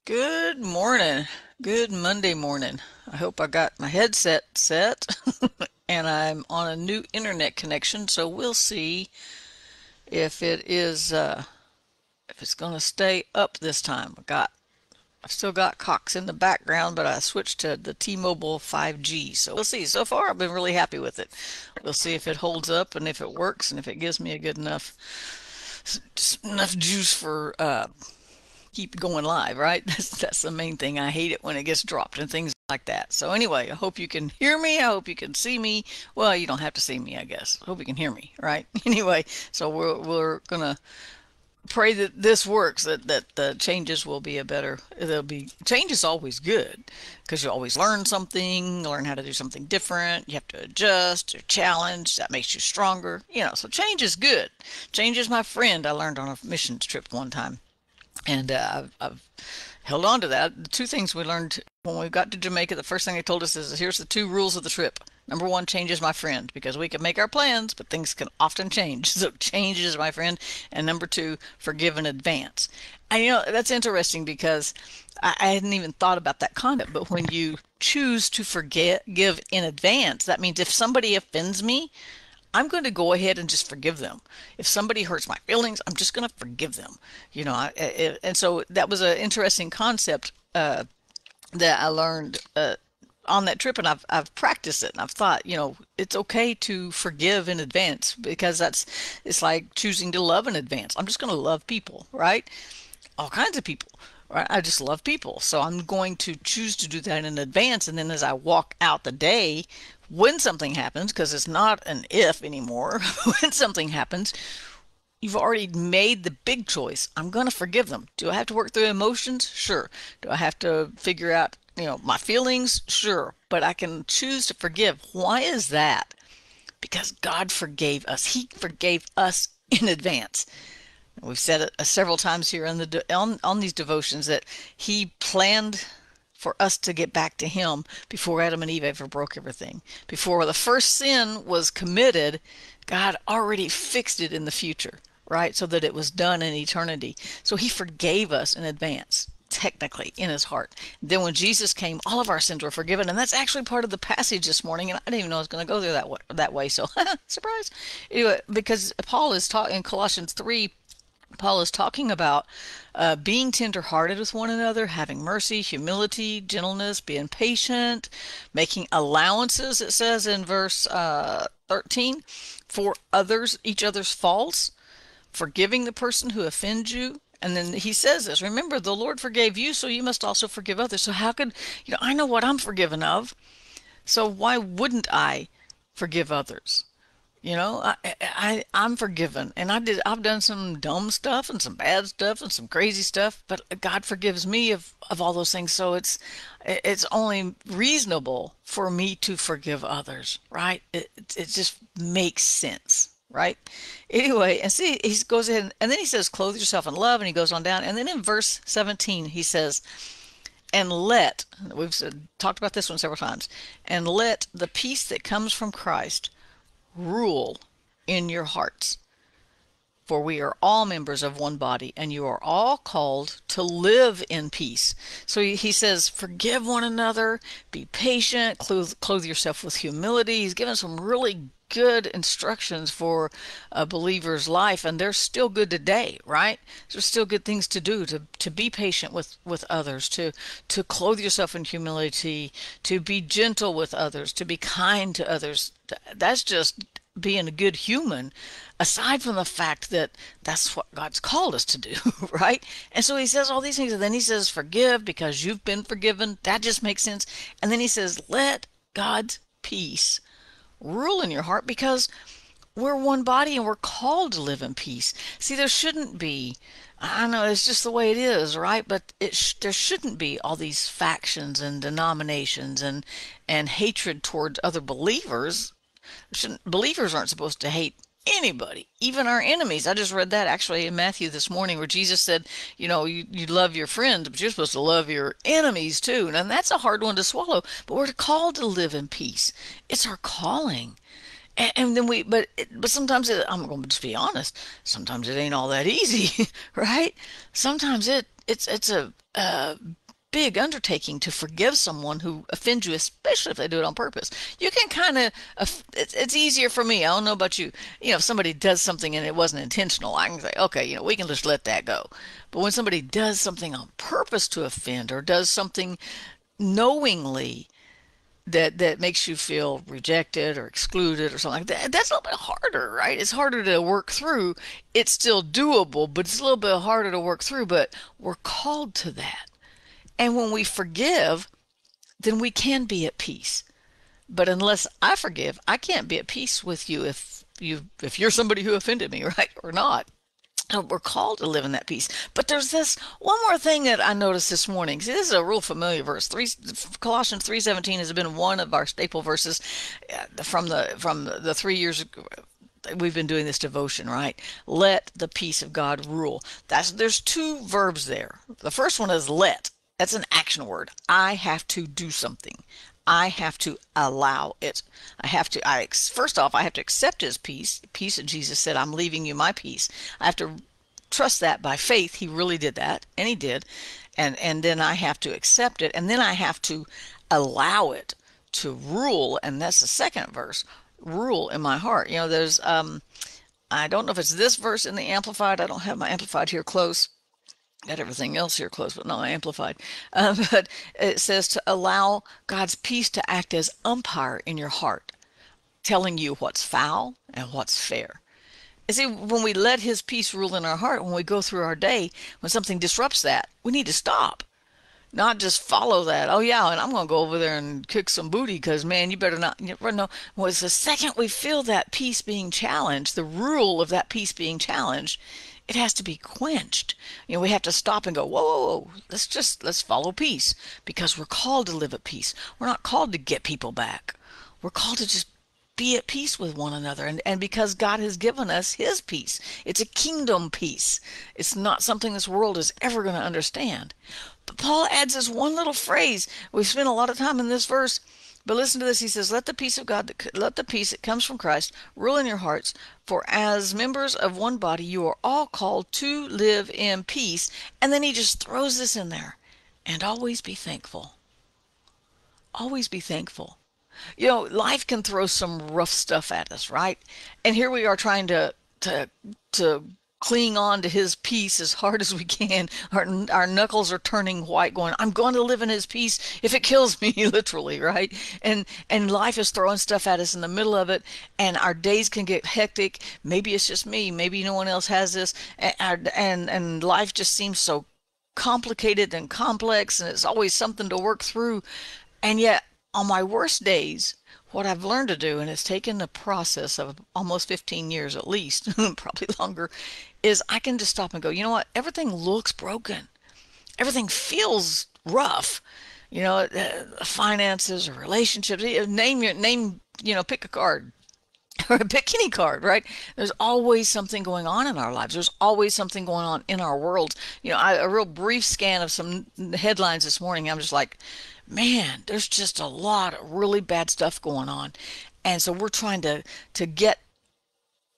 Good morning. Good Monday morning. I hope I got my headset set and I'm on a new internet connection, so we'll see if if it's gonna stay up this time. I've still got Cox in the background, but I switched to the T-Mobile 5G. So we'll see. So far I've been really happy with it. We'll see if it holds up and if it works and if it gives me a good enough juice for keep going live, right? That's the main thing. I hate it when it gets dropped and things like that. So anyway, I hope you can hear me. I hope you can see me. Well, you don't have to see me, I guess. I hope you can hear me, right? Anyway, so we're gonna pray that this works. That the changes will be a better. There'll be change is always good because you always learn something, learn how to do something different. You have to adjust or challenge. That makes you stronger. So change is good. Change is my friend. I learned on a missions trip one time. And I've held on to that. The two things we learned when we got to Jamaica, the first thing they told us is here's the two rules of the trip. Number one, change is my friend, because we can make our plans, but things can often change. So change is my friend. And number two, forgive in advance. And that's interesting because I hadn't even thought about that concept. But when you choose to give in advance, that means if somebody offends me, I'm going to go ahead and just forgive them. If somebody hurts my feelings, I'm just going to forgive them. And so that was an interesting concept that I learned on that trip, and I've practiced it, and I've thought, it's okay to forgive in advance because it's like choosing to love in advance. I'm just going to love people, right? All kinds of people. Right? I just love people. So I'm going to choose to do that in advance. And then as I walk out the day, when something happens, because it's not an if anymore, when something happens, you've already made the big choice. I'm going to forgive them. Do I have to work through emotions? Sure. Do I have to figure out, my feelings? Sure. But I can choose to forgive. Why is that? Because God forgave us. He forgave us in advance. We've said it several times here on these devotions that He planned for us to get back to Him before Adam and Eve ever broke everything. Before the first sin was committed, God already fixed it in the future, right? So that it was done in eternity. So He forgave us in advance, technically, in His heart. Then when Jesus came, all of our sins were forgiven. And that's actually part of the passage this morning. And I didn't even know I was going to go there that way. So, surprise. Anyway, because Paul is talking in Colossians 3. Paul is talking about being tenderhearted with one another, having mercy, humility, gentleness, being patient, making allowances, it says in verse 13, for others, each other's faults, forgiving the person who offends you. And then he says this, remember, the Lord forgave you, so you must also forgive others. So how could, I know what I'm forgiven of, so why wouldn't I forgive others? I'm forgiven, and I've done some dumb stuff and some bad stuff and some crazy stuff, but God forgives me of all those things. So it's only reasonable for me to forgive others, right? It just makes sense, right? Anyway, and see, he goes ahead and then he says, clothe yourself in love, and he goes on down, and then in verse 17 he says, and talked about this one several times, and let the peace that comes from Christ rule in your hearts. For we are all members of one body, and you are all called to live in peace. So he says, forgive one another, be patient, clothe yourself with humility. He's given some really good instructions for a believer's life, and they're still good today, right? There's still good things to do, to be patient with others, to clothe yourself in humility, to be gentle with others, to be kind to others. That's just being a good human, aside from the fact that that's what God's called us to do, right? And so he says all these things, and then he says, forgive because you've been forgiven. That just makes sense. And then he says, let God's peace rule in your heart, because we're one body and we're called to live in peace. See, there shouldn't be, I know it's just the way it is, right? But there shouldn't be all these factions and denominations and hatred toward other believers. Believers aren't supposed to hate anybody, even our enemies. I just read that actually in Matthew this morning where Jesus said, you love your friends, but you're supposed to love your enemies too. And that's a hard one to swallow, but we're called to live in peace. It's our calling. And then but sometimes I'm going to just be honest. Sometimes it ain't all that easy, right? Sometimes it's uh, big undertaking to forgive someone who offends you, especially if they do it on purpose. You can kind of, it's easier for me. I don't know about you. If somebody does something and it wasn't intentional, I can say, okay, we can just let that go. But when somebody does something on purpose to offend or does something knowingly that makes you feel rejected or excluded or something like that, that's a little bit harder, right? It's harder to work through. It's still doable, but it's a little bit harder to work through. But we're called to that. And when we forgive, then we can be at peace. But unless I forgive, I can't be at peace with you if you're somebody who offended me, right? Or not. We're called to live in that peace. But there's this one more thing that I noticed this morning. See, this is a real familiar verse. Colossians 3:17 has been one of our staple verses from the 3 years we've been doing this devotion, right? Let the peace of God rule. There's two verbs there. The first one is let. That's an action word. I have to do something. I have to allow it. First off, I have to accept his peace. Peace that Jesus said, I'm leaving you my peace. I have to trust that by faith. He really did that, and he did. And then I have to accept it, and then I have to allow it to rule, and that's the second verse, rule in my heart. There's I don't know if it's this verse in the Amplified. I don't have my Amplified here close. Got everything else here close, but not amplified. But it says to allow God's peace to act as umpire in your heart, telling you what's foul and what's fair. You see, when we let his peace rule in our heart, when we go through our day, when something disrupts that, we need to stop. Not just follow that. Oh yeah, and I'm going to go over there and kick some booty because, man, you better not. No, was the second we feel that peace being challenged, the rule of that peace being challenged, it has to be quenched. We have to stop and go, whoa, whoa, whoa. Let's follow peace, because we're called to live at peace. We're not called to get people back. We're called to just be at peace with one another. And because God has given us his peace, it's a kingdom peace. It's not something this world is ever going to understand. But Paul adds this one little phrase. We've spent a lot of time in this verse. But listen to this. He says, let the peace of God, let the peace that comes from Christ rule in your hearts. For as members of one body, you are all called to live in peace. And then he just throws this in there. And always be thankful. Always be thankful. Life can throw some rough stuff at us, right? And here we are trying to cling on to his peace as hard as we can. Our knuckles are turning white, going, I'm going to live in his peace if it kills me, literally, right? And life is throwing stuff at us in the middle of it, and our days can get hectic. Maybe it's just me. Maybe no one else has this. And life just seems so complicated and complex, and it's always something to work through. And yet, on my worst days, what I've learned to do, and it's taken the process of almost 15 years at least, probably longer, is I can just stop and go, you know what? Everything looks broken. Everything feels rough. Finances or relationships. Pick a card. Or pick any card, right? There's always something going on in our lives. There's always something going on in our world. A real brief scan of some headlines this morning, I'm just like, man, there's just a lot of really bad stuff going on. And so we're trying to get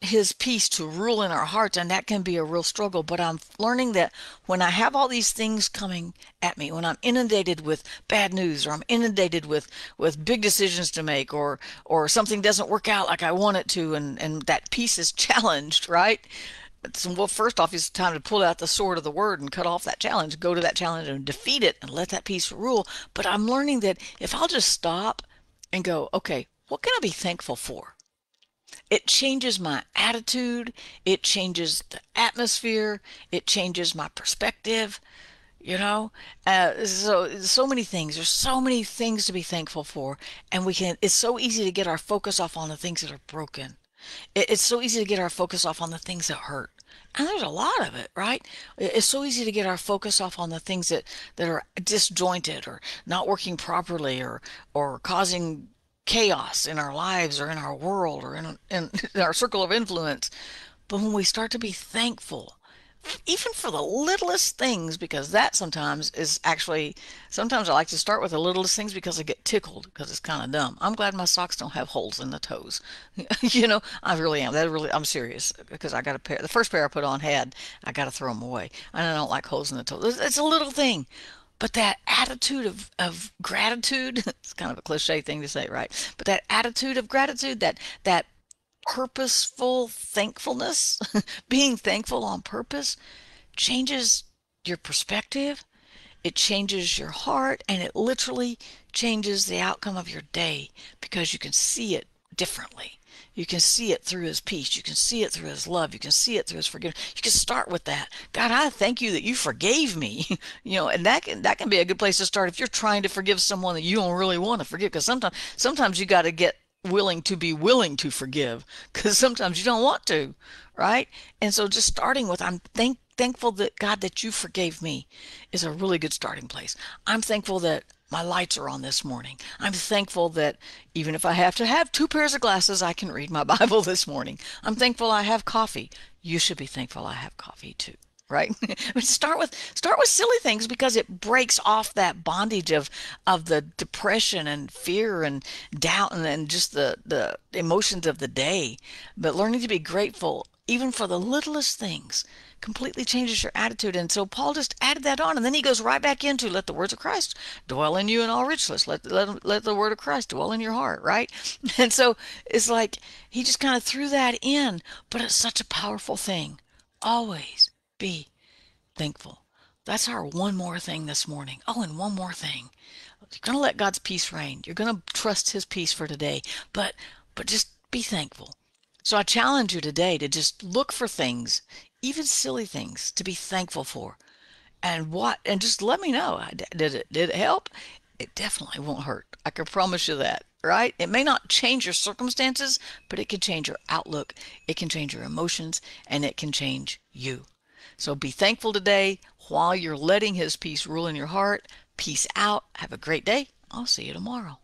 his peace to rule in our hearts, and that can be a real struggle. But I'm learning that when I have all these things coming at me, when I'm inundated with bad news, or I'm inundated with big decisions to make, or something doesn't work out like I want it to, and that peace is challenged, right? Well, first off, it's time to pull out the sword of the word and cut off that challenge, go to that challenge and defeat it and let that peace rule. But I'm learning that if I'll just stop and go, okay, what can I be thankful for? It changes my attitude. It changes the atmosphere. It changes my perspective. So many things. There's so many things to be thankful for, and it's so easy to get our focus off on the things that are broken. It's so easy to get our focus off on the things that hurt. And there's a lot of it, right? It's so easy to get our focus off on the things that are disjointed or not working properly, or causing chaos in our lives or in our world or in our circle of influence. But when we start to be thankful, even for the littlest things, because that sometimes is actually, sometimes I like to start with the littlest things because I get tickled because it's kind of dumb. I'm glad my socks don't have holes in the toes. I really am. I'm serious because I got a pair. The first pair I put on I got to throw them away. And I don't like holes in the toes. It's a little thing. But that attitude of gratitude, it's kind of a cliche thing to say, right? But that attitude of gratitude, that purposeful thankfulness, being thankful on purpose, changes your perspective, it changes your heart, and it literally changes the outcome of your day because you can see it differently. You can see it through his peace. You can see it through his love. You can see it through his forgiveness. You can start with that. God, I thank you that you forgave me. And that can be a good place to start if you're trying to forgive someone that you don't really want to forgive. Because sometimes you got to get willing to forgive because sometimes you don't want to, right? And so just starting with thankful that God that you forgave me is a really good starting place. I'm thankful that my lights are on this morning. I'm thankful that even if I have to have two pairs of glasses, I can read my Bible this morning. I'm thankful I have coffee. You should be thankful I have coffee too, right? Start with silly things because it breaks off that bondage of the depression and fear and doubt and just the emotions of the day. But learning to be grateful even for the littlest things completely changes your attitude. And so Paul just added that on. And then he goes right back into let the words of Christ dwell in you in all richness. Let the word of Christ dwell in your heart, right? And so it's like he just kind of threw that in, but it's such a powerful thing. Always be thankful. That's our one more thing this morning. Oh, and one more thing. You're going to let God's peace reign. You're going to trust his peace for today, but just be thankful. So I challenge you today to just look for things, even silly things, to be thankful for. And just let me know. Did it help? It definitely won't hurt. I can promise you that, right? It may not change your circumstances, but it can change your outlook, it can change your emotions, and it can change you. So be thankful today while you're letting his peace rule in your heart. Peace out. Have a great day. I'll see you tomorrow.